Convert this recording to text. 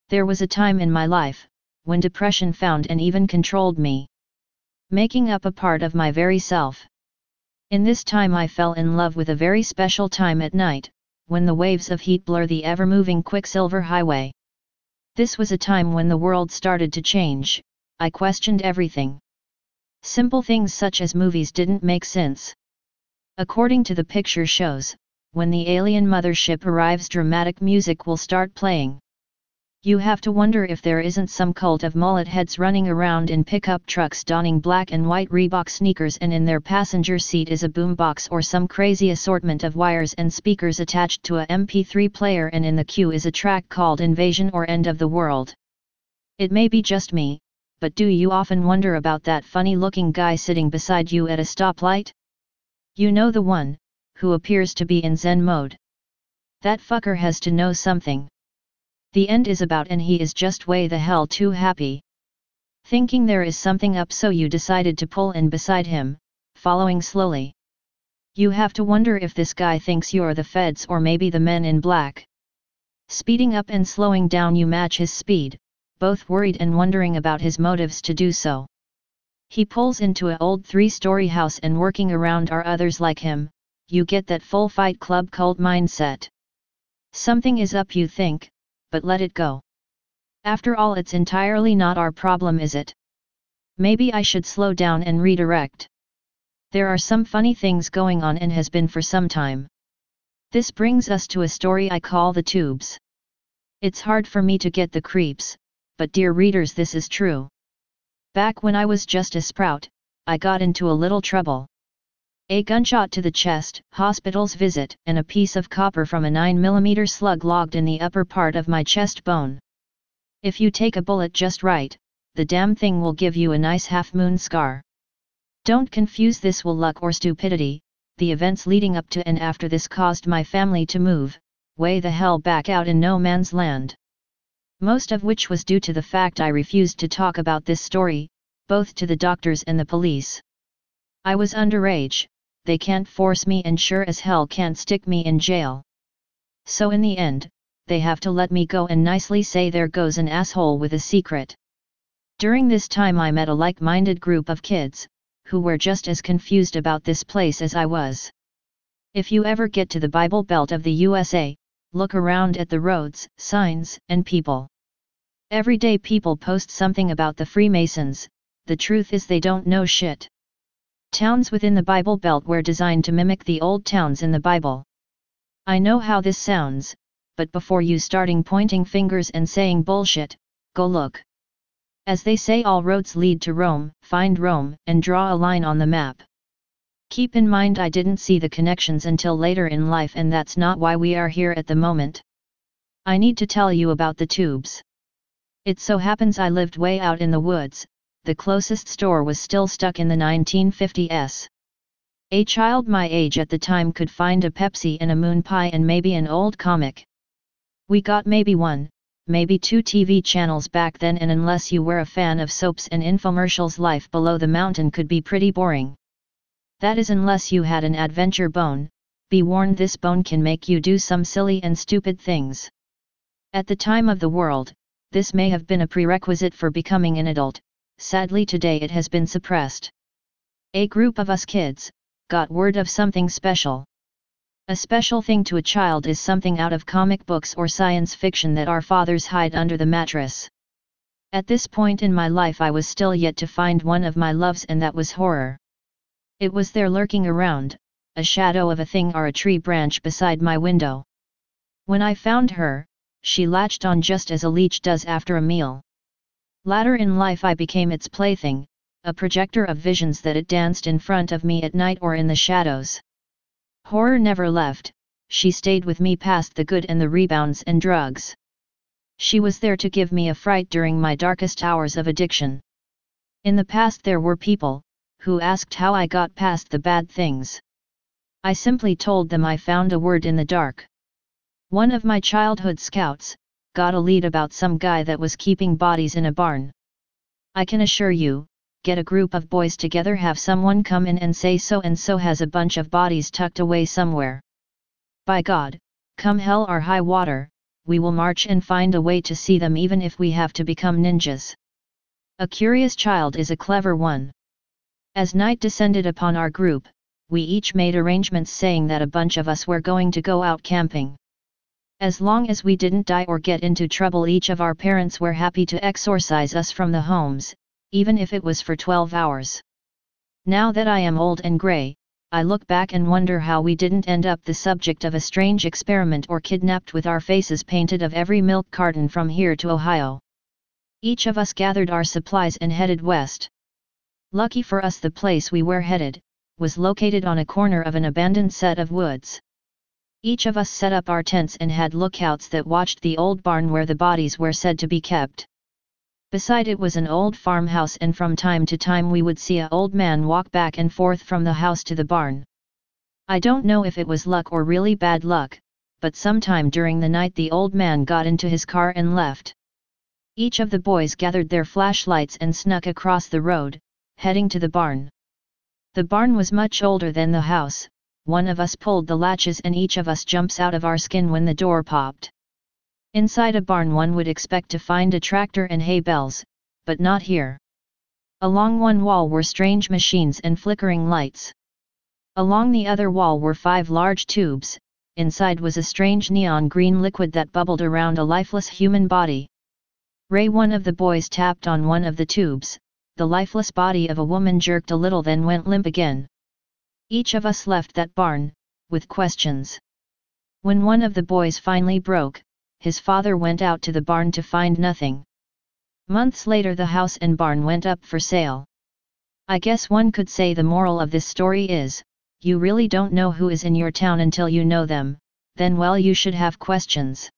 There was a time in my life, when depression found and even controlled me, making up a part of my very self. In this time I fell in love with a very special time at night, when the waves of heat blur the ever-moving Quicksilver Highway. This was a time when the world started to change. I questioned everything. Simple things such as movies didn't make sense. According to the picture shows, when the alien mothership arrives, dramatic music will start playing. You have to wonder if there isn't some cult of mullet heads running around in pickup trucks donning black and white Reebok sneakers, and in their passenger seat is a boombox or some crazy assortment of wires and speakers attached to a MP3 player, and in the queue is a track called Invasion or End of the World. It may be just me, but do you often wonder about that funny-looking guy sitting beside you at a stoplight? You know, the one who appears to be in Zen mode. That fucker has to know something. The end is about, and he is just way the hell too happy. Thinking there is something up, so you decided to pull in beside him, following slowly. You have to wonder if this guy thinks you're the feds or maybe the men in black. Speeding up and slowing down, you match his speed, both worried and wondering about his motives to do so. He pulls into an old 3-story house, and working around are others like him. You get that full Fight Club cult mindset. Something is up, you think, but let it go. After all, it's entirely not our problem, is it? Maybe I should slow down and redirect. There are some funny things going on, and has been for some time. This brings us to a story I call The Tubes. It's hard for me to get the creeps, but dear readers, this is true. Back when I was just a sprout, I got into a little trouble. A gunshot to the chest, hospital's visit, and a piece of copper from a 9mm slug logged in the upper part of my chest bone. If you take a bullet just right, the damn thing will give you a nice half-moon scar. Don't confuse this with luck or stupidity. The events leading up to and after this caused my family to move way the hell back out in no man's land. Most of which was due to the fact I refused to talk about this story, both to the doctors and the police. I was underage. They can't force me, and sure as hell can't stick me in jail. So in the end, they have to let me go and nicely say there goes an asshole with a secret. During this time I met a like-minded group of kids, who were just as confused about this place as I was. If you ever get to the Bible Belt of the USA, look around at the roads, signs, and people. Every day people post something about the Freemasons. The truth is they don't know shit. Towns within the Bible Belt were designed to mimic the old towns in the Bible. I know how this sounds, but before you starting pointing fingers and saying bullshit, go look. As they say, all roads lead to Rome. Find Rome, and draw a line on the map. Keep in mind I didn't see the connections until later in life, and that's not why we are here at the moment. I need to tell you about the tubes. It so happens I lived way out in the woods. The closest store was still stuck in the 1950s. A child my age at the time could find a Pepsi and a moon pie and maybe an old comic. We got maybe 1, maybe 2 TV channels back then, and unless you were a fan of soaps and infomercials, life below the mountain could be pretty boring. That is, unless you had an adventure bone. Be warned, this bone can make you do some silly and stupid things. At the time of the world, this may have been a prerequisite for becoming an adult. Sadly today it has been suppressed. A group of us kids got word of something special. A special thing to a child is something out of comic books or science fiction that our fathers hide under the mattress. At this point in my life I was still yet to find one of my loves, and that was horror. It was there lurking around, a shadow of a thing or a tree branch beside my window. When I found her, she latched on just as a leech does after a meal. Later in life I became its plaything, a projector of visions that it danced in front of me at night or in the shadows. Horror never left. She stayed with me past the good and the rebounds and drugs. She was there to give me a fright during my darkest hours of addiction. In the past there were people who asked how I got past the bad things. I simply told them I found a word in the dark. One of my childhood scouts got a lead about some guy that was keeping bodies in a barn. I can assure you, get a group of boys together, have someone come in and say so and so has a bunch of bodies tucked away somewhere. By God, come hell or high water, we will march and find a way to see them even if we have to become ninjas. A curious child is a clever one. As night descended upon our group, we each made arrangements saying that a bunch of us were going to go out camping. As long as we didn't die or get into trouble, each of our parents were happy to exorcise us from the homes, even if it was for 12 hours. Now that I am old and grey, I look back and wonder how we didn't end up the subject of a strange experiment or kidnapped with our faces painted of every milk carton from here to Ohio. Each of us gathered our supplies and headed west. Lucky for us, the place we were headed was located on a corner of an abandoned set of woods. Each of us set up our tents and had lookouts that watched the old barn where the bodies were said to be kept. Beside it was an old farmhouse, and from time to time we would see an old man walk back and forth from the house to the barn. I don't know if it was luck or really bad luck, but sometime during the night the old man got into his car and left. Each of the boys gathered their flashlights and snuck across the road, heading to the barn. The barn was much older than the house. One of us pulled the latches and each of us jumps out of our skin when the door popped. Inside a barn one would expect to find a tractor and hay bales, but not here. Along one wall were strange machines and flickering lights. Along the other wall were 5 large tubes. Inside was a strange neon green liquid that bubbled around a lifeless human body. Ray, one of the boys, tapped on one of the tubes. The lifeless body of a woman jerked a little, then went limp again. Each of us left that barn with questions. When one of the boys finally broke, his father went out to the barn to find nothing. Months later the house and barn went up for sale. I guess one could say the moral of this story is, you really don't know who is in your town until you know them, then well, you should have questions.